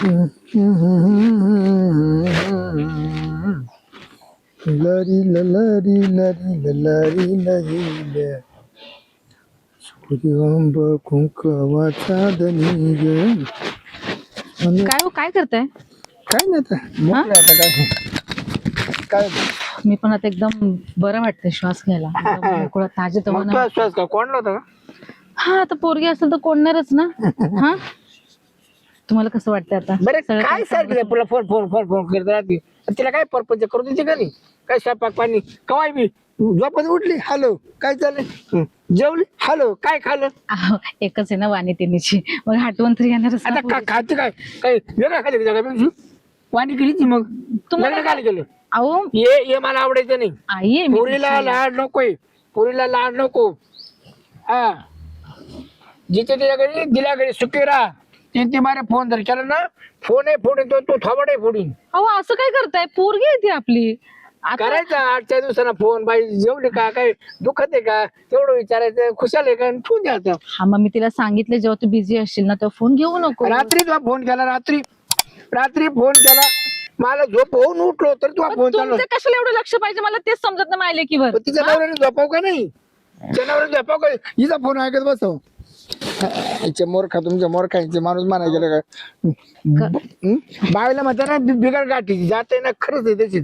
लरी लरी लरी लरी लरी सूर्यंब कुंकवाचा दनी ग. काय हो, काय करताय? काय नाही आता मोकळं आता काय काय मी पण आता एकदम बरं वाटतंय श्वास घ्यायला. एकदम मोकळं ताजे मग तवानं. तू श्वास का कोणला होता का? हा, आता पोरगी असेल तर कोणणारच ना. हा, तुम्हाला कसं वाटतंय आता? बरं सगळं काय चांगलं सारखं तुला फोन फोन फोन फोन करत राहते. तिला काय परपंच करू देते का नाही? काय स्वयंपाक पाणी कवाय मी झोपत उठली हॅलो काय चाललंय, जेवली हॅलो काय खाल्लं. अहो, एकच आहे ना वाणी तिन्हीची, मग आठवण तरी येणारच ना आता पोरीची. खाते काय काय वेगळं खाते जगापेक्षा पाणी केली ती मग तुम्हाला लग्न काय केलं. अहो, ये मला आवडायचं नाही. आई आहे मी पोरीला तिची. लाड नकोय, पोरीला लाड नको. हा जिथे तिच्या घरी दिल्या घरी सुखी राहा. तीन मारे फोन जर केला ना फोन आहे फोडीन तो थोबड आहे फोडीन. अहो, असं काय करताय? पोरगी आहे ती आपली. आता करायचा 8-4 दिवसांना फोन बाई जेवली का काय दुखत आहे का तेवढं विचारायचं खुशाल आहे का आणि ठेवून द्यायचं. हा, मग मी तिला सांगितले जेव्हा तू बिझी असशील ना तेव्हा फोन घेऊ नको. रात्री तुला फोन केला रात्री रात्री फोन केला मला झोप होऊन उठलो तर तुला फोन चालू. तुमचं कशाला एवढं लक्ष पाहिजे मला तेच समजत नाही माझ्या लेकीवर. तिच्या नवऱ्याने झोपाव का नाही, तिच्या नवऱ्याने झोपाव का हिचा फोन ऐकत बसव. हिचे मोरखा तुमच्या मोरखांचे माणूस मानाय गेलं का बाळाला म्हणता ना बिघड गाठी जाते ना खरंच आहे त्याची.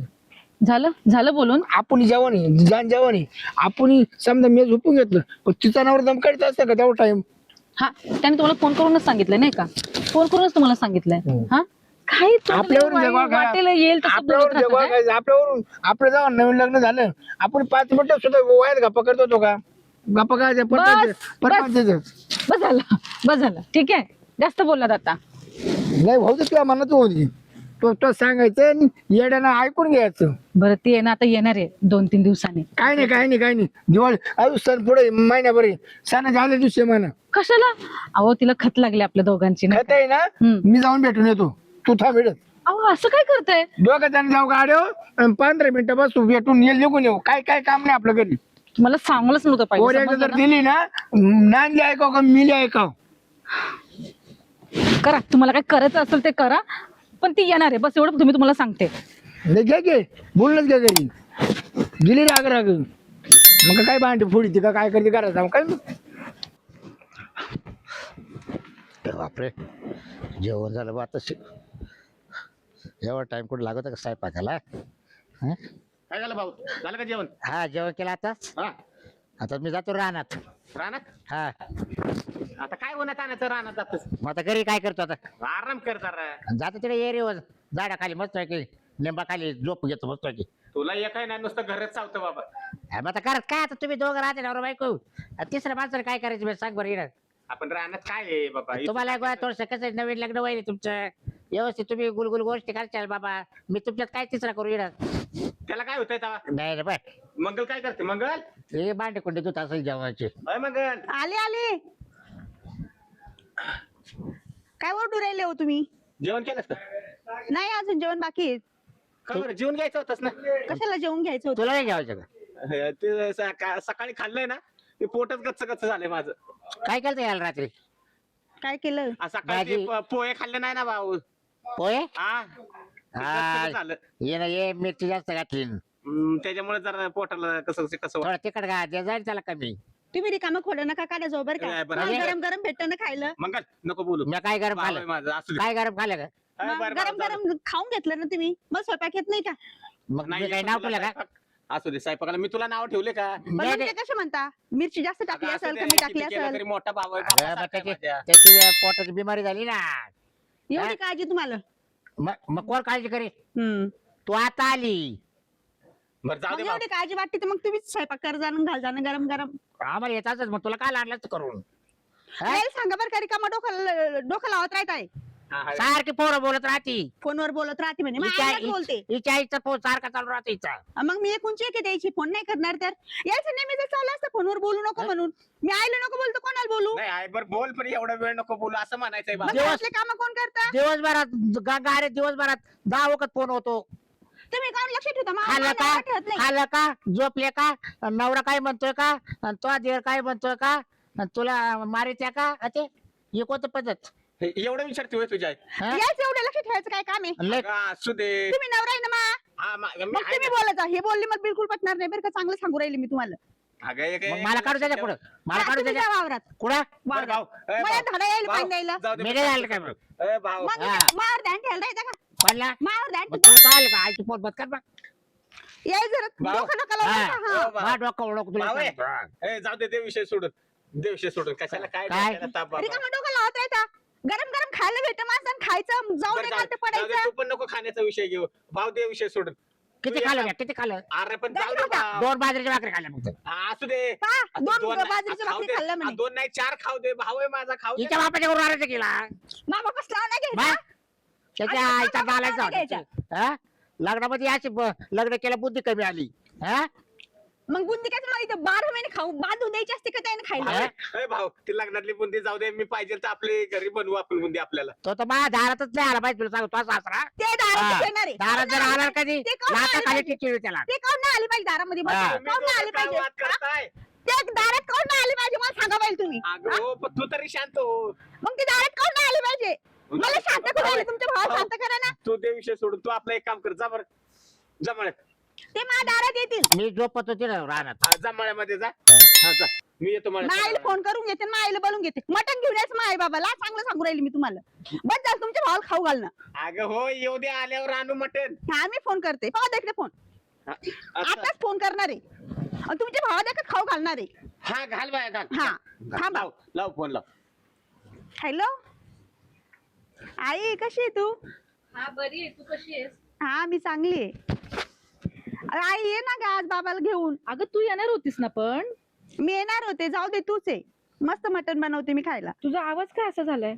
झालं बोलून. आपण जेवण आहे जाण जेवण आहे आपण समजा मी झोपून घेतलं पण तिचा नवरा दम काढत असतं का तेवढा टाइम. हा, त्याने तुम्हाला फोन करूनच सांगितलंय नाही का? फोन करूनच तुम्हाला सांगितलंय. हा, काही आपल्यावरून जगवा का? वाटेल येईल तसं बोलत आपल्यावरून राहता जगवा काय? काय आपल्यावरून आपलं जेव्हा नवीन लग्न झालं आपण 5 मिनिटं सुद्धा वायात गप्पा करत होतो का? गप्पा काय बस झालं ठीक आहे, जास्त बोललात आता. नाही भाऊ तुला म्हणत होती तो सांगायचं येड्यानं ऐकून घ्यायचं. बरं, ती आहे ना आता येणार आहे 2-3 दिवसांनी. काय नाही दिवाळी अजून सण पुढे महिन्याभर सणाच्या आल्या दिवशी म्हणा. कशाला? अहो, तिला खत लागली आपल्या दोघांची ना. खत आहे ना मी जाऊन भेटून येतो तू थांब भेटत. अहो, असं काय करताय? दोघं जण जाऊ गाड्यो 15 मिनिटं बसू भेटून निघून येऊ. काय काय काम नाही आपलं घरी. तुम्हाला सांगलंच नव्हतं पोर पाहिजे, एकदा समजलं जर ना? दिली ना नांदली ऐकाव का मिली ऐकाव. करा, तुम्हाला काय करायचं असेल ते करा, पण ती येणार आहे बस एवढं तुम्ही तुम्हाला सांगते. घे घे बोलणंच घ्या घरी गेली राग राग मग काय भांडी फोडीची का काय करते करायचं काय. बापरे जेवण झालं बा आता एवढा टाइम कुठे लागत का स्वयंपाकाला. काय झालं भाऊ, झालं का जेवण? हा जेवण केलं आता. हा, आता मी जातो रानात. रानात? हा आता काय होण्यात आणायचं रानात जातोस? मग आता घरी काय करतो आता. आराम कर जरा. जातो तिकडे एरियावर झाडाखाली मस्त आहे की लिंबाखाली झोप घेतो मस्त आहे की. तुला एक आहे ना नुसतं घरच चावतं बाबा. मग आता करत काय आता तुम्ही दोघं राहते नवरा बायको तिसऱ्या माणसाला काय करायचं बरं सांग बरं येणार. आपण रानात काय आहे बाबा? तुम्हाला थोडस कसं नवीन लग्न व्हायला तुमचं व्यवस्थित तुम्ही गुलगुल गोष्टी करशाल बाबा. मी तुमच्यात काय तिसरा करू येणार. त्याला काय होतंय तेव्हा? नाही रे बाय मंगल काय करते? मंगल हे भांडे कुंडे दूध असेल जेवणाचे. अय मंगल, आले काय ओरडू राहिले हो तुम्ही? जेवण केलंस का? नाही अजून जेवण बाकी आहे. का बरं जेवण घ्यायचं होतंस ना? कशाला जेवण घ्यायचं होतं? तुला नाही घ्यायचं का? ते सकाळी खाल्लंय ना ते पोटच गच्च झालंय माझं. काय केलं यायला रात्री काय केलं? सकाळी भाजी- पोहे खाल्ले नाही ना भाऊ. पोहे. हा ते हा गच्च झालं. ये ना ये मिरची जास्त घातली त्याच्यामुळे जरा पोटाला कसं कसं थोडं तिखट घाल जाईल त्याला कमी. तुम्ही रिकामं खोडं नका काढा जो बरं नाही, का. बरं. मला गरम गरम भेटतं ना खायला. मंगल नको बोलू. मी काय गरम भाव आहे खाल्लं माझं असू दे. काय गरम खाल्लं का अय, मग बरं, गरम बरं, गरम खाऊन घेतलं ना तुम्ही, मग स्वयंपाक येत नाही का? मग नाही मी काय येत नाव तुला ठेवलं का स्वयंपाक? असू दे स्वयंपाकाला मी तुला नाव ठेवले का? पण नाही, मग नाही. ते कसे म्हणता? मिरची जास्त टाकली अगं, असू असेल दे, कमी टाकली किती केलं असेल तरी मोठा भाव आहे, अगं, मग बापासारखा आहे त्याची माझ्या. त्याची पोटाची बिमारी झाली ना. एवढी काळजी तुम्हाला? मग कोण काळजी करेल. हम्म. तू आता आली बरं जाऊ मग दे भाऊ. एवढी काळजी वाटते तर मग तुम्हीच स्वयंपाक कर जाणं घाल जाणं गरम गरम. आम्हाला येताच मग तुला काय लागलं करून हा? यायला सांगा बरं का, रिकामा डोकं लावत राहत आहे. हा, हा. सारखी पोरं बोलत राहती. फोनवर बोलत राहते म्हणे. मग हिच्या आईलाच बोलते. हिच्या आईचा फोन सारखा चालू राहतो हिचा. मग मी एकूणची एक द्यायची, फोन नाही करणार तर यायचं नेहमी जर चाललं असतं फोनवर बोलू नको म्हणून. मी आईला नको बोलतो कोणाला बोलू? नाही आहे बरं बोल पण एवढा वेळ नको बोलू असं म्हणायचंय मग बाबा. दिवस- घरातले काम कोण करता? दिवसभरात गारे दिवसभरात 10 वखत फोन होतो. तुम्ही काऊन लक्ष ठेवता? खाल्लं का मला ठेवत नाही. खाल्लं का झोपले का नवरा काय म्हणतोय का आणि तो देर काय म्हणतोय का आणि तुला मारित्या का ते हे कोणतं पद्धत. एवढं विचारते होय तुझ्या आई? हा? यायचं एवढं लक्ष ठेवायचं काय काम आहे? लय- अगं, असू दे. तुम्ही नवरा आहे ना मा हा, मी मग आहे तुम्ही ना. बोलायचा हे बोलले मला बिलकुल पटणार नाही बरं का चांगलं सांगू राहिले मी तुम्हाला अगं, मग मला काढू त्याच्या पुढं मला हा, काढू तुम्ही त्याच्या जा वावरात कुठं बरं, भाऊ, ए, मला भाऊ, धडा यायला भाऊ, पाहिजे द्यायला जाऊ दे. मी नाही जायला काय मग? ए, भाऊ, मग हा. मावर ध्यान ठेवायला राहायचं का पडला मावर ध्यान मग तुला काय आलं का आईची पोट बंद कर बा याय जरा भाऊ. डोकं नका लावू हा. नका, हा. ओ, भाऊ. मा डोकं ओळख तुला भाऊ आहे. सांगतो. ए, जाऊ दे ते विषय सोडून दे विषय सोडून कशाला काय काय? डोक्याला ताप बाबा. रिकामं डोकं लावत राहता गरम गरम खायला भेटतं माणसानं खायचं जाऊ बरं, नये जाऊ ते दे, जाऊ दे, पडायचं तू पण नको खाण्याचा विषय घेऊ भाऊ दे विषय सोडून किती तू खाल्लं या- मी? किती खाल्लं अरे पण जाऊ दे भाऊ. दोन बाजरीच्या भाकरी खाल्ल्या फक्त हा, असू दे पहा, आता दोन नाही- बाजरीच्या खाऊ भाकरी दे. खाल्ल्या म्हणे. दोन नाही 4 खाऊ दे भाऊ आहे माझा खाऊ दे. तिच्या बापाच्या घरून आणायचं केला मा बापा स्नान नाही मा घ्यायचा त्याच्या आणि आईचा बाबा बालायचा नाही घ्यायचा. होता. हा? लग्नामध्ये अशी लग्न केलं बुद्धी कमी आली हा मग बुंदी काय मला इथं 12 महिने खाऊ बांधून द्यायची असते का त्याने खायला हा? ए भाऊ ती लग्नातली बुंदी जाऊ दे मी पाहिजे तर आपली घरी बनवू आपण बुंदी आपल्याला तो तर माझ्या दारातच नाही आला पाहिजे तुला सांगतो तो सासरा ते दारात हा. येणार आहे. दारात जर कोण आला आली कधी ते कोण लाथा आली खाली पाहिजे? टिचली त्याला ते कोण नाही आली पाहिजे दारामध्ये हा. बसायला? तुम्ही कोण नाही आली दोघं काय पाहिजे वाद हा? करताय ते दारात कोण नाही आली पाहिजे मला सांगा पाहिजे तुम्ही अगं हो, पण तू तरी शांत हो मग ते दारात कोण नाही आली पाहिजे मला शांत करून राहिले तुमच्या भावाला भाऊ. शांत करा ना तू ते विषय सोडून तू आपलं एक काम कर जा बरं जमळ्यात ते माझ्या दारात येतील मी झोपत होती ना रानात जा मळ्यामध्ये जा हा जा मी येतो माईला मळ्यात फोन करून घेते आणि माईला बोलून घेते मटण घेऊन यायचं माई बाबाला चांगलं सांगू राहिले मी तुम्हाला बस झालं तुमच्या भावाला खाऊ घालणं अगं हो येऊ दे आल्यावर आणू मटन हा मी फोन करते पाहू इकडे फोन आताच फोन करणार आहे आणि तुमच्या भावाला का खाऊ घालणार आहे हा घाल बाया घाल हा थांबा लाव लाव फोन लाव हॅलो आई कशी आहे तू हा बरी आहे तू कशी आहेस हा मी चांगली आहे अरे आई ये ना ग आज बाबाला घेऊन अगं तू येणार होतीस ना पण मी येणार होते जाऊ दे तूच आहे मस्त मटण बनवते मी खायला तुझा आवाज काय असा झालाय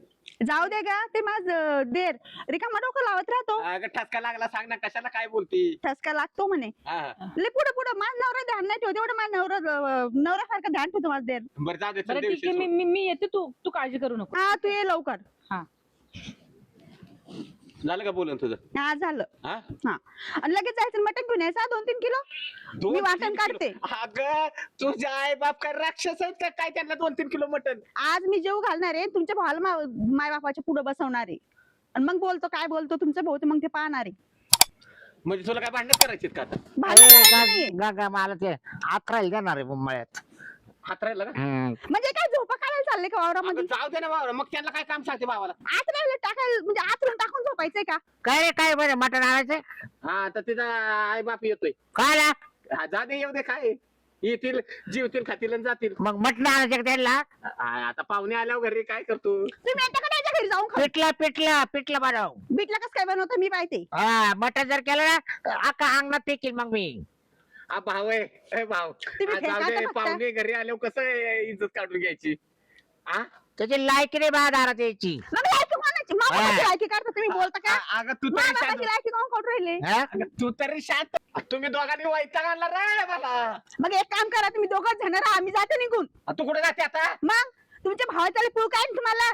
जाऊ दे का ते माझ देर रिकामा डोकं लावत राहतो अगं ठसका लागला सांग ना कशाला काय बोलती ठसका लागतो म्हणे हा, हा. लय पुढे पुढे माझ नवरा ध्यान नाही ठेवत एवढं माझा नवऱ्यासारखं ध्यान ठेवतो माझ देर बरं जाऊ दे चल बरं दे ठीक आहे विषय मी मी येते तू तू काळजी करू नको हा तू ये लवकर हा सोड. झालं का बोलून तुझं हा झालं हा हा आणि लगेच जायचं मटण घेऊन यायचं 2-3 किलो दोन- मी तीन वाटण किलो. काढते अगं तुझ्या आई बाप काय राक्षस आहेत का काय त्यांना 2-3 किलो मटन आज मी जेव घालणार आहे तुमच्या भावाला माय बापाच्या पुढे बसवणार आहे आणि मग बोलतो काय बोलतो तुमचं भाऊ ते मग ते पाहणार आहे म्हणजे तुला काय भांडण करायचे का आता भांडण करायचं नाहीये. गा मला ते अकराला देणार आहे मुंबईत हात राहिला का म्हणजे काय झोपा काढायला चालले का वावरामध्ये अगं जाऊ दे ना भावा मग त्यांना काय काम सांगते भावाला आत राहिलं टाकायला म्हणजे आतरून टाकून झोपायचंय का काय रे काय बरं मटण आणायचं हा तर तिचा आई बाप येतोय काय ला? हा, जा दे येऊ दे काय येतील जीवतील खातील आणि जातील मग मटण आणायचं का त्यांना हा, आता पाहुणे आल्यावर घरी काय करतो तुम्ही आता कडायच्या घरी जाऊन खा पिठलं बनव बीटला कसं काय बनवतं मी पाहते हा मटण जर केलं ना अख्खा अंगणात फेकील मग मी हा भाऊ आहे ए भाऊ तुम्ही हा, जाऊ फेका दे तर फक्त. पाहुणे घरी आल्यावर कसं इज्जत काढून घ्यायची हा त्याची लायकी नाही बा दारात यायची मग लायकी कोणाची मा बापाची लायकी काढता तुम्ही बोलता का अगं तू मा तरी बापाची शांत लायकी कोण काढून राहिले हा? अगं, तू तरी शांत तुम्ही दोघांनी वैताग आणला रे मला मग एक काम करा तुम्ही दोघं जण राहा आम्ही जातो निघून तू कुठे जाते आता मग तुमच्या भावाच्या पुळ काय ना तुम्हाला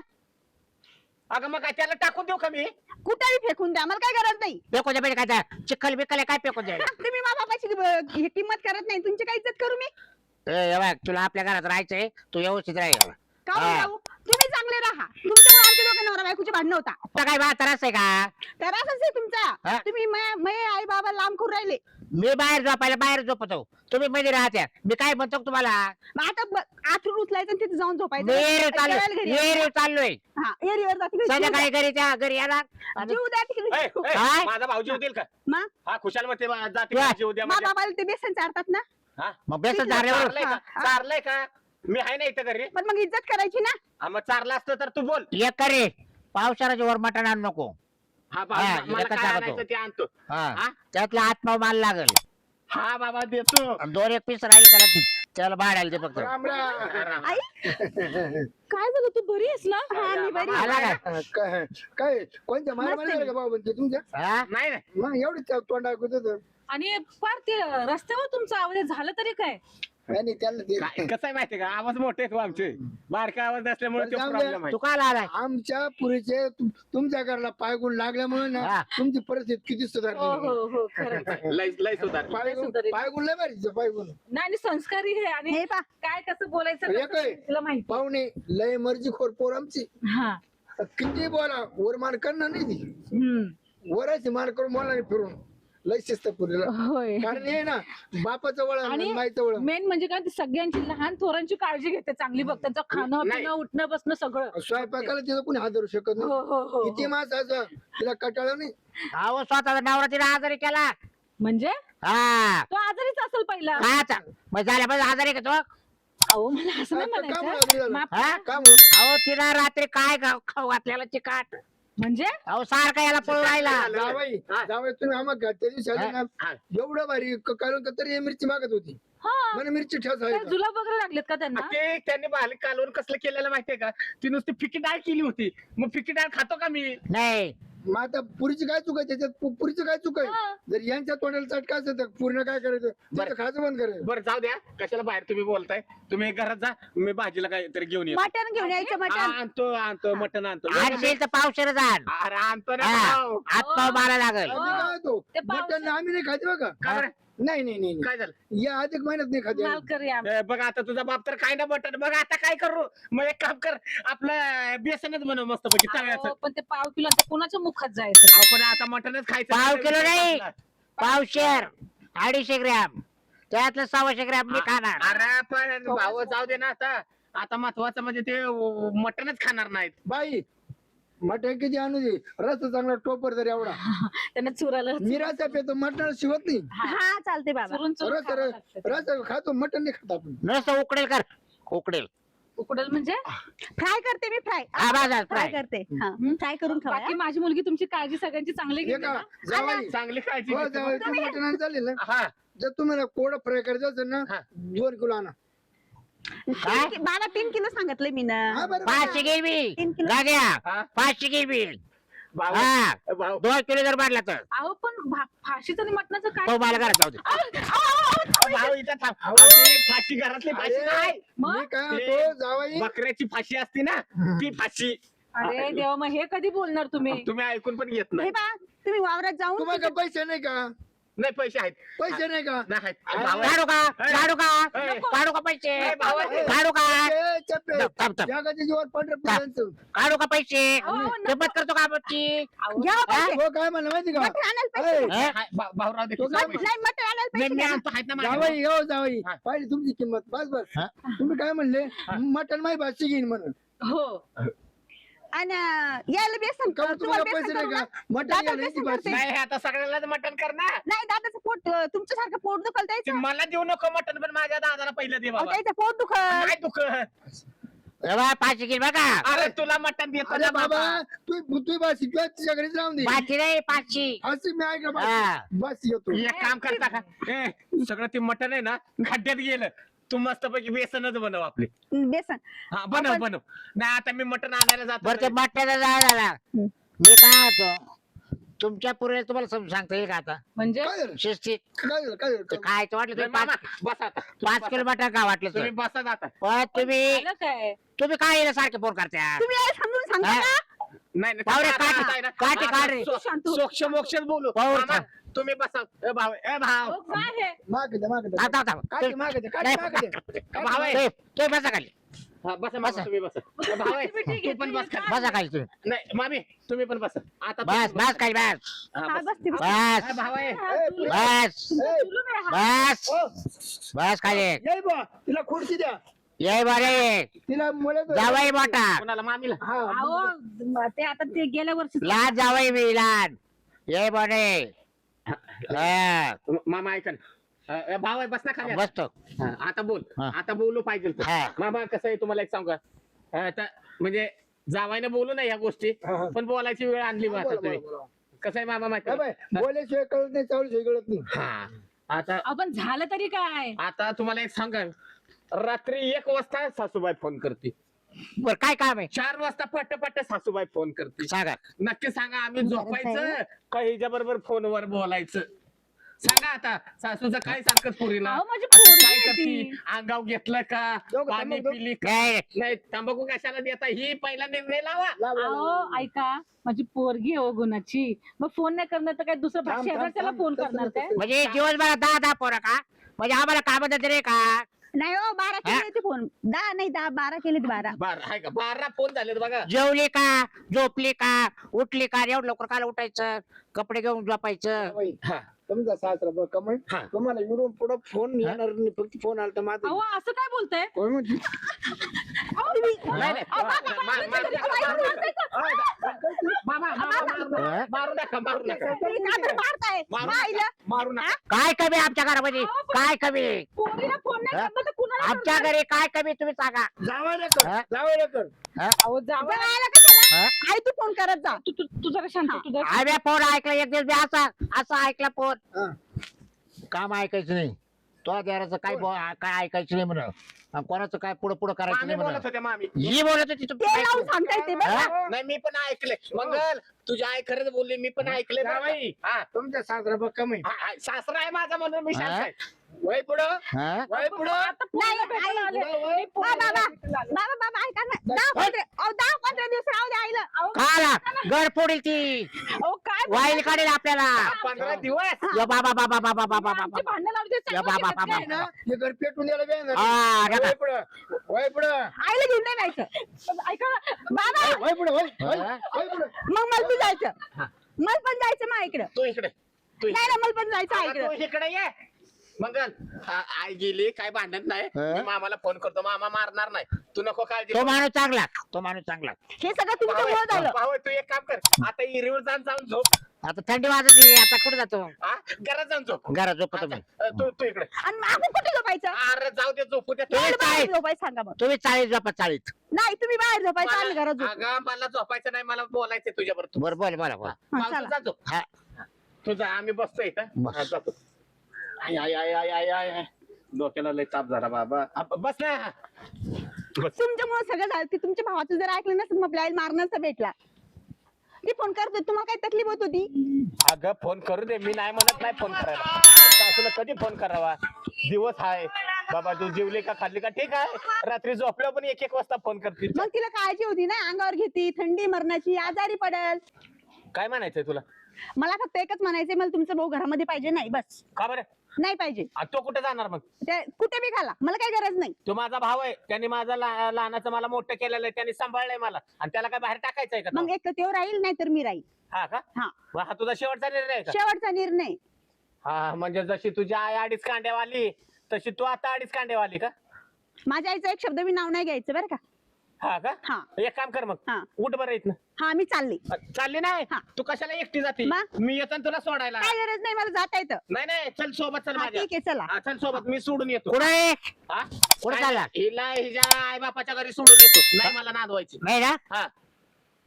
अगं मग काय त्याला टाकून देऊ का मी कुठेही फेकून द्या मला काय गरज नाही फेकून द्या पाहिजे काय चिखल बिकल आहे, काय फेकून द्यायला तुम्ही मा बापाची ही किंमत करत नाही तुमची काय इज्जत करू मी ए, बघ तुला आपल्या घरात राहायचंय तू व्यवस्थित राहील का हा. जाऊ तुम्ही चांगले राहा तुमच्या आमच्या दोघं नवरा बायकोचे भांडण होता आता काय बा त्रास आहे का तर असंच आहे हा? तुमचा तुम्ही मै आई बाबा लांब करून राहिले मी बाहेर झोपायला बाहेर झोपतो तुम्ही मध्ये राहत्या मी काय म्हणतो तुम्हाला मग आता आथरून उचलायचं आणि तिथे जाऊन झोपायचं नेहरू जेवायला चाललोय घरी यायचं. नेहरू चाललोय हा एरीवर जा तिकडे जीव संध्याकाळी घरी त्या घरी येणार द्या. आणि जीव द्या तिकडे ए, ए, काय? माझा भाऊ जीव देईल का मग हा खुशाल मग ते जाते या. जीव द्या मा माझ्या. बाबाला ते बेसन चारतात ना हा? मग बेसन ठीक आहे, झाल्यावर चारलंय का हा. चारलंय का मी आहे ना इथं घरी पण मग इज्जत करायची ना हा, मग चारलं असतं तर तू बोल एक करे पावसाळ्याच्या वर मटण आणू नको हा हा, भाऊ मला एकच काय सांगतो. आणायचं ते आणतो हा हा? त्यातला आत्मा माल लागल हा बाबा देतो आणि 2-1 पीस राहील त्याला त्याला भाड्याला ते फक्त राम राम आई काय झालं तू बरी आहेस ना हा मी बरी आहे. आला काय हा, काय काय कोणत्या मार मस्त मारले का बाबा म्हणते तुमच्या हा? नाही नाही मग एवढी तोंड ऐकत होतं आणि फार ते रस्त्यावर तुमचा आवाज झालं तरी काय आणि त्याला ते काय कसं आहे माहितीये का आवाज मोठे आहेत हो आमचे बारका आवाज नसल्यामुळे बरं, तो जाऊ प्रॉब्लेम दे. आहे तू काय आलाय आमच्या पुरीचे तुमच्या घरला पायगुण लागल्यामुळे ना हा. तुमची परिस्थिती किती हो सुधारली हो हो खरं लय लय सुधार सुधारली. पायगुण लय भारी पायगुण नाही आणि संस्कारी आहे आणि हे पा काय कसं बोलायचं हे कसं काय? तुला माहिती पाहुणे लय मर्जी खोर पोर आमची हा किती बोला वर मान करणार नाही ती हम्म. वराची मान करून बोला नाही फिरून लय शिस्त पुरीला होय कारण हे ना बापाचं वळण आणि माईचं वळण मेन म्हणजे काय ती सगळ्यांची लहान थोरांची काळजी घेते चांगली बघ त्यांचं खाणं नाही. पिणं उठणं बसणं सगळं स्वयंपाकाला तिथं कोणी हात धरू शकत हो नाही हो हो किती मास असं तिला कटाळा नाही अहो स्वतःचा नवरा तिला आजारी केला म्हणजे हा तो आजारीच असेल पहिला काय आता? मग झाल्या पाहिजे आजारी का तो अहो मला असं नाही का म्हणून म्हणायचं आजारी माफ हा? का म्हणून अहो तिला रात्री काय खाऊ घातलेला चिकाट म्हणजे अहो सारखा याला पळून राहिला जावाई हा. जावाई तुम्ही आम्हाला त्या दिवशी आले ना हा. एवढं भारी कारण का तरी हे मिरची मागत होती हा मला मिरची ठेस आहे काय का? जुलाब वगैरे लागलेत का त्यांना ते त्यांनी बालिक कालवून कसलं केलेलं माहितीये का ती नुसती फिकी डाळ केली होती मग फिकी डाळ खातो का मी नाही मग आता पुरीची काय चूक आहे त्याच्यात पुरीचं काय चूक आहे हा. जर यांच्या तोंडाला चटका असेल तर पूर्ण काय करायचं बरं. त्याचं खायचं बंद करायचं बरं जाऊ द्या कशाला बाहेर तुम्ही बोलताय तुम्ही घरात जा मी भाजीला काहीतरी घेऊन येतो मटण घेऊन यायचं मटण आणतो मटण आणतो आणशील तर पावशेर जाण अरे आणतो ना हा. भाऊ. हातपाव मारा लागल आधी काय होतो ते पाऊस- मटण आम्ही नाही खाते बघा काय बरं? नाही नाही नाही नाही. काय झालं या अधिक महिन्यात नाही खाते आम्ही. मालकरी आम्ही. बघ आता तुझा बाप तर काय ना बटन बघ आता काय करू मग एक काम कर आपलं बेसनच बनव मस्त पैकी तव्याचं अहो, पण ते पाव किलो ते कोणाच्या मुखात जायचं अहो, पण आता मटनच खायचं पाव किलो नाही. पावशेर 250 ग्रॅम त्यातलं 100 ग्रॅम मी खाणार अरे पण भाऊ जाऊ दे ना आता महत्वाचं म्हणजे ते मटनच खाणार नाहीत बाई मटण किती आणू दे रस्ता चांगला टोपर जर एवढा त्यांना चुराला मी रस्ता पेतो मटण शिवत नाही हा चालते बाबा चुरून चुरून रस्ता खावं लागतं. रस्ता खातो मटण नाही खात आपण नुसतं उकडेल कर उकडेल उकडेल म्हणजे फ्राय करते मी फ्राय हा, बाजार फ्राय fry. करते हा फ्राय करून खावा बाकी माझी मुलगी तुमची काळजी सगळ्यांची चांगली हे घेते का ना? जावाई चांगली काळजी हो घेते. जावाई तू मटण आणायला चालेल ना हा जर तुम्हाला कोरडं फ्राय करायचं असेल ना हा. 2 किलो आणा काय? मला 3 किलो सांगितलंय मी ना हा बरं 500 घेईल मी 3 किलो जाग्या हा? 500 घेईल मी भाऊ हा भाऊ 2 किलो जर मारला तर अहो पण फाशीचं आणि मटणाचं काय तो मला घरात जाऊ दे भाऊ इथं थांब. अहो, ते फाशी घरातली फाशी अरे, नाही मग? मी काय ते- म्हणतो जावाई बकऱ्याची फाशी असते ना ती फाशी अरे देवा मग हे कधी बोलणार तुम्ही तुम्ही ऐकून पण घेत हे नाही बा तुम्ही वावरात जाऊन तुम्हाला का पैसे नाही का नाही पैसे आहेत पैसे नाही का नाही आहेत. अरे, भाऊ आहे. काढू का काढू का ए, काढू का पैसे ए, भाऊ आहे. काढू का ए, चप्पे. थांब, थांब, थांब. जगाच्या जीवावर पंढरपूर काढू का पैसे अहो, नको. किंमत करतो का आमची अहो, घ्या पैसे. हो काय म्हणलं माहिती का मटण आणायला पैसे ए, हा? हाय, भाऊराव दे तो खिशात काय पैसे. नाही मटण आणायला मी पैसे मी द्या. आणतो आहेत ना माझ्या. जावाई हो जावाई हा. पाहिजे तुमची किंमत बस बस हा? तुम्ही काय म्हणले मटण माही भाषी घेईन म्हणून हो आणि यायला बेसन का तुम्हाला बेसन पैसे करू नाही ना? का मटण दादा घ्यायला बेसन यायची भाषी करते. नाही हे आता सगळ्यांनाच मटण कर ना नाही दादाचं पोट तुमच्यासारखं पोट दुखल ते द्यायचं मला देऊ नको मटण पण माझ्या दादाला पहिलं दे बाबा त्याचं पोट दुखल नाही दुखत 500 घेईल बघा अरे तुला मटण देतो अरे ना बाबा बाबा तू भाषी तुझ्या तिच्या घरीच राहून दे 500 नाही 500 अशी मी ऐकलं हा. बस येतो एक काम करता का ए सगळं ते मटण आहे ना खड्ड्यात गेलं तू मस्त पैकी बेसनच बनव आपले बेसन हा बनव बनव नाही आता मी मटण आणायला जातो बरं ते मट्ट्याला झाला मी काय होतो तुमच्या पूर्वी तुम्हाला समजून सांगता येईल का आता म्हणजे काय झालं शिस्तीत काय झालं काय ते झालं काय वाटलं नाही, तुम्ही मामा, 5 बसा आता 5 किलो मटण का वाटलं तुम्ही तर बसा आता पण तुम्ही झालं काय तुम्ही काय येणं सारखे फोन करता तुम्ही यायला समजून सांगता हा? ना नाही नाही, पाहुणे, आता- काठी- आता आहे ना, काठी आता काढ रे. सो- सोक्ष मोक्षच बोलू पाहू, मामा, थांब. तुम्ही बसा ए भाव ए भाव अहो, काय हे माग दे माग दे आता आता काठी माग दे काठी माग दे भाव आहे ते बसा खाली हा, बसा बसा. मामा, तुम्ही बसा ए, भाव आहे तू पण बस खाली. बसा खाली तुम्ही नाही मामी तुम्ही पण बसा आता बस तुम्ही बस खाली बस हा, हा बस. बसते बस. ए, बस भाव आहे ए, बस ए, सुरू आहे हा. बस बस खाली ये बा तिला खुर्ची द्या ये बरे तिला मुळे जावई मोठा कोणाला मामीला हा अहो ते आता ते गेल्या वर्षी लहान जावई मी लहान ये बरे हा, मामा ऐका ना ए, भाव आहे बस ना खाली आता. बसतो हा, आता बोल हा. आता बोलू पाहिजे तर. हा. मामा कसं आहे तुम्हाला एक सांगू का आता म्हणजे जावायने बोलू ना या गोष्टी हा, हा. पण बोलायची वेळ आणली मग आता बोला, तुम्ही बोला, बोला. कसं आहे मामा माहिती काय आहे? बाय, बोलल्याशिवाय कळत नाही चावल्याशिवाय कळत नाही हा आता आपण झालं तरी काय आता तुम्हाला एक सांगा रात्री 1 वाजता सासूबाई फोन करते बर काय काम आहे 4 वाजता पट्ट पट्ट सासूबाई फोन करते सांगा नक्की सांगा आम्ही गरज झोपायचं आहे. का हिच्या बरोबर फोनवर बोलायचं सांगा आता सासूचं काय सारखं पुरीला अहो, माझी आता पोरगी काय आहे करती ती. अंगाव घेतलं का दोघं पाणी थांबा, पिली का नाही नाही तंबाखू कशाला देता ही पहिला निर्णय लावा लाव, लाव, लाव. अहो ऐका माझी पोरगी हो गुणाची मग फोन नाही करणार तर काय दुसरं थांब, शेजार थांब, त्याला थांब. फोन तसं करणार नाही, काय तसं म्हणजे दिवसभरात 10 पोरं का म्हणजे आम्हाला काम देते रे का नाही हो 12 केले ते फोन 10 नाही 10 12 केले 12 12 आहे का 12 फोन झालेत बघा. जेवली का झोपली का उठली का एवढं लवकर काल उठायचं कपडे घेऊन झोपायचं. बाई, हा तुमचा सासरा बघ कमळ हा. तुम्हाला इकडून पुढं फोन येणार नाही फक्त फोन आला तर माझा अहो असं काय बोलताय कोण म्हणते? नाही, नाही. मारू नका मारू नका तुम्ही का बरं मारताय मारू आईला नका मारू नका. काय कमी आमच्या घरामध्ये काय कमी पोरीला फोन नाही हा? करत तर कुणाला आमच्या घरी काय कमी तुम्ही सांगा. जावायला कर हा? जावायला कर अहो जावं आईला कशाला हा? आई तू फोन करत जा तू जरा शांत हो, तू जरा आम्ही फोन ऐकला एक दिवस बी असा ऐकला फोन हा. काम ऐकायचं नाही तो द्याराचं काय ऐकायचं नाही म्हणून कोणाचं काय पुढं पुढं करायचं मामी नाही बोलत म्हणून होत्या मामी. ही बोलत होती ते लावून सांगता येते बरं का? हा? नाही मी पण ऐकलंय. मंगल तुझी आई खरंच बोलली मी पण ऐकलंय बरं का. जावाई हा, तुमचा सासरा बघ कमी हा, हा, सासरा आहे माझा म्हणून मी शांत हा? आहे. वय पुढं हा? वय पुढं नाही आई बाबा ऐका ना 10-15 दिवस राहू दे आईला काला घर फोडील ती अहो काय वाईल काढेल आपल्याला 15 दिवस यो बाबा बाबा बाबा बाबा आमचे बाबा भांडण लावते या बाबा बाबा ना हे घर पेटून द्यायला वेळ हा, नाही. नका. वय पुढं वय पुढं आईला घेऊन नाही जायचं ऐका ना, बाबा वय पुढं वय हा? वय पुढं मग मला बी जायचं मला पण जायचं मग इकडं तू इकडे तू नाही ना मला पण जायचं आता इकडं तू इकडे ये मंगल आई गेली काय भांडत नाही हा? मी मामाला फोन करतो मामा मारणार नाही तू नको काळजी तो करू. माणूस चांगला तो माणूस चांगला हे सगळं तुमच्यामुळे झालं भाऊ तू एक काम कर आता इरीवर जाऊन झोप आता थंडी वाजत आता कुठे जातो हा घरात जाऊन झोप घरात झोपतो मी तू इकडे आणि मागून कुठे झोपायचं अरे जाऊ दे झोपू दे तुम्ही बाहेर चाळीत झोपायचं सांगा मग तुम्ही चाळीत झोपा चाळीत नाही तुम्ही बाहेर झोपायचं आम्ही घरात झोपू अगं मला झोपायचं नाही मला बोलायचं तुझ्याबरोबर बरं बोल बोला बोला हा, चला. जा झोप हा तुझा आम्ही बसतो इथं बस. हा, जातो I I I I I I I. डोक्याला लय ताप झाला बाबा बस ना बस तुमच्यामुळे सगळं झालं ते तुमच्या भावाचं जर ऐकलं नसतं मग आपल्या आईला मारण्याचा भेटला ती फोन करतो तुम्हाला काही तकलीफ होत होती अगं फोन करू दे मी नाही म्हणत नाही फोन करायला पण सासूला कधी फोन करावा दिवस आहे बाबा तू जेवली का खाल्ली का ठीक आहे रात्री झोपल्यावर पण 1-1 वाजता फोन करतील मग तिला काळजी होती ना अंगावर घेती थंडी मरणाची आजारी पडेल काय म्हणायचंय तुला मला फक्त एकच म्हणायचंय मला तुमचा भाऊ घरामध्ये पाहिजे नाही बस का बरं नाही पाहिजे तो कुठे जाणार मग ते कुठे बी घाला मला काही गरज नाही तो माझा भाव आहे त्यांनी माझा लहानाचं मला मोठं केलेलं आहे त्यांनी सांभाळलंय मला आणि त्याला काय बाहेर टाकायचंय का मग तो? एक तर तेव्हा राहील नाही तर मी राहील हा का हा मग हा तुझा शेवटचा निर्णय आहे का शेवटचा निर्णय हा म्हणजे जशी तुझी आई 2.5 कांड्यावाली तशी तू आता 2.5 कांड्यावाली का माझ्या आईचा एक शब्द मी नाव नाही घ्यायचं बरं का हा का हा एक काम कर मग हा उठ बरं इथनं हा मी चालली चालली नाही हा. तू कशाला एकटी जाते मग? मी येतो ना तुला सोडायला काय गरज नाही मला जाता येतं नाही नाही चल सोबत चल हा, माझ्या ठीक आहे चला हा, चल सोबत मी सोडून येतो कुठे हा? कुठं काय? चालला? हिला हिच्या आई बापाच्या घरी सोडून येतो नाही मला नादवायची नाही ना हा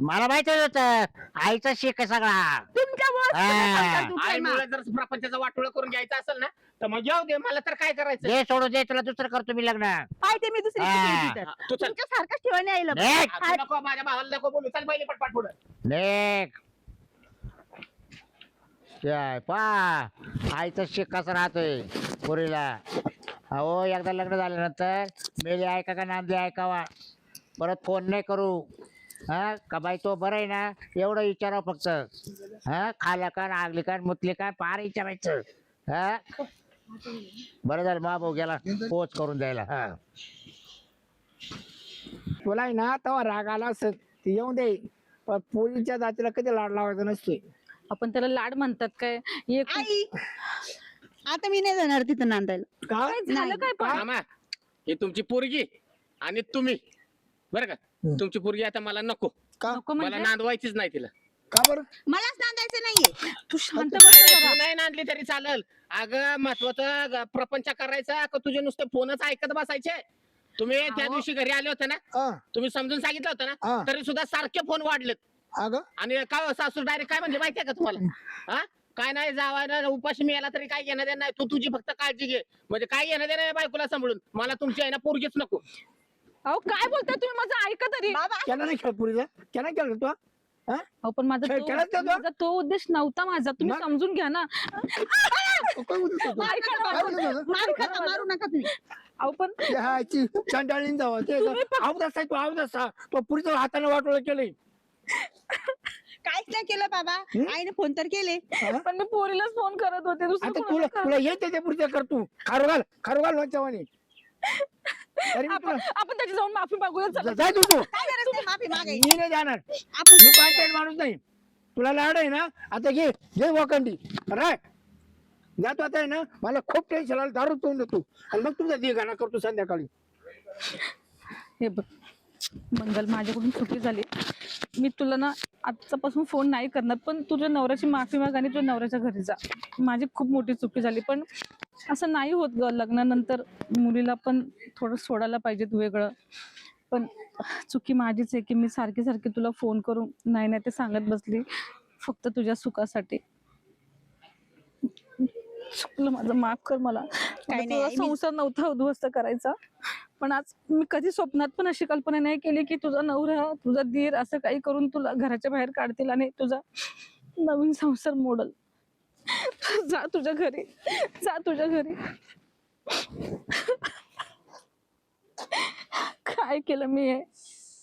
मला माहिती होत आईचा शेक आहे सगळा तुमच्यामुळेच हा. तुम्ही संसार तुटलाय मा. आईमुळे जर प्रपंचाचा वाटोळा करून घ्यायचा असेल ना तर मग जाऊ दे मला तर काय करायचं जे सोडून दे तुला दुसरं करतो मी लग्न पाहिजे मी दुसरी हा. तर तू चल तुमच्या सारखंच ठेवायला यायला नेक. तू नको माझ्या भावाला नको बोलू चल पहिले पटपाट पुढं नेक काय पा आईचा शेक कसा राहतोय पुरीला अहो एकदा लग्न झाल्यानंतर मेले ऐका का नांदे ऐकावा परत फोन नाही करू हा का बाई तो बरं आहे ना एवढं विचारावं फक्त हा खाल्या का आगली का मुतली का पार विचारायचं हा बरं झालं मा भाऊ गेला पोच करून द्यायला हा तुला आहे ना तेव्हा राग आला असत ते येऊन दे पण पोलीच्या जातीला कधी लाड लावायचा नसतोय आपण त्याला लाड म्हणतात काय हे खूप- आई आता मी नाही जाणार तिथं नांदायला का काय झालं काय पण मामा ही तुमची पोरगी आणि तुम्ही बरं का तुमची पोरगी आता मला नको का नको मला म्हणजे नांदवायचीच नाही तिला का बरं मलाच नांदायचं नाहीये तू शांत नाही, बस नाही, जरा. तू नाही नांदली तरी चालेल अगं महत्वाचं प्रपंच करायचा का तुझे नुसते फोनच ऐकत बसायचे तुम्ही त्या अहो. दिवशी घरी आले होते ना हा तुम्ही समजून सांगितलं होतं हा. ना तरी सुद्धा सारखे फोन वाढलेत अगं आणि काय सासू डायरेक्ट काय म्हणजे माहितीये का तुम्हाला हा काय नाही जावायला उपाशी मिळाला तरी काय घेणं देणं नाही तू तुझी फक्त काळजी घे म्हणजे काय घेणं देणं नाही बायकोला सांभाळून मला तुमची आहे ना पोरगीच नको अहो काय बोलताय तुम्ही माझं ऐका तरी बाबा केला नाही खेळ पुरीचा केला केलं तू हा अहो पण माझा खेळ खेळत का तो? माझा तो उद्देश नव्हता माझा तुम्ही मग? समजून घ्या ना काय बोलत होता? ऐका ना, काय बोलत होता? मारू नका तुम्ही अहो पण ते हा ची चांडाळीन जावं ते आवदास आहे तू आवदास तो पुरीचं हाताने वाटोळं केलंय काहीच नाही केलं बाबा आईने फोन तर केले पण मी पोरीलाच फोन करत होते दुसरं आता कोणाला तुला तुला येते ते पुरीचं कर तू खारू घाल वाच्यावानी तरी मी तुला आपण त्याची जाऊन माफी मागूया चला. जाय तू काय गरज नाही माफी मागायची मी नाही जाणार. आपण मी पंचायत माणूस नाही. तुला लाड आहे ना, आता घे वखंडी राय जातो. आता आहे ना, मला खूप टेन्शन आलं, दारू पिऊन देतो आणि मग तुमचा दिगाणा करतो संध्याकाळी. हे बघ मंगल, माझ्याकडून चुकी झाली. मी तुला ना आजच्यापासून फोन नाही करणार, पण तुझ्या नवऱ्याची माफी माग आणि तुझ्या नवऱ्याच्या घरी जा. माझी खूप मोठी चुकी झाली, पण असं नाही होत ग. लग्नानंतर मुलीला पण थोडं सोडायला पाहिजे वेगळं. पण चुकी माझीच आहे की मी सारखी सारखी तुला फोन करून नाही नाही ते सांगत बसली फक्त तुझ्या सुखासाठी. चुकलं माझं, माफ कर मला. काही नाही, तुझा आई, मी- संसार नव्हता उद्ध्वस्त करायचा, पण आज मी कधी स्वप्नात पण अशी कल्पना नाही केली की तुझा नवरा तुझा दीर असं काही करून तुला घराच्या बाहेर काढतील आणि तुझा नवीन संसार मोडल. जा तुझ्या घरी, जा तुझ्या घरी. काय केलं मी हे?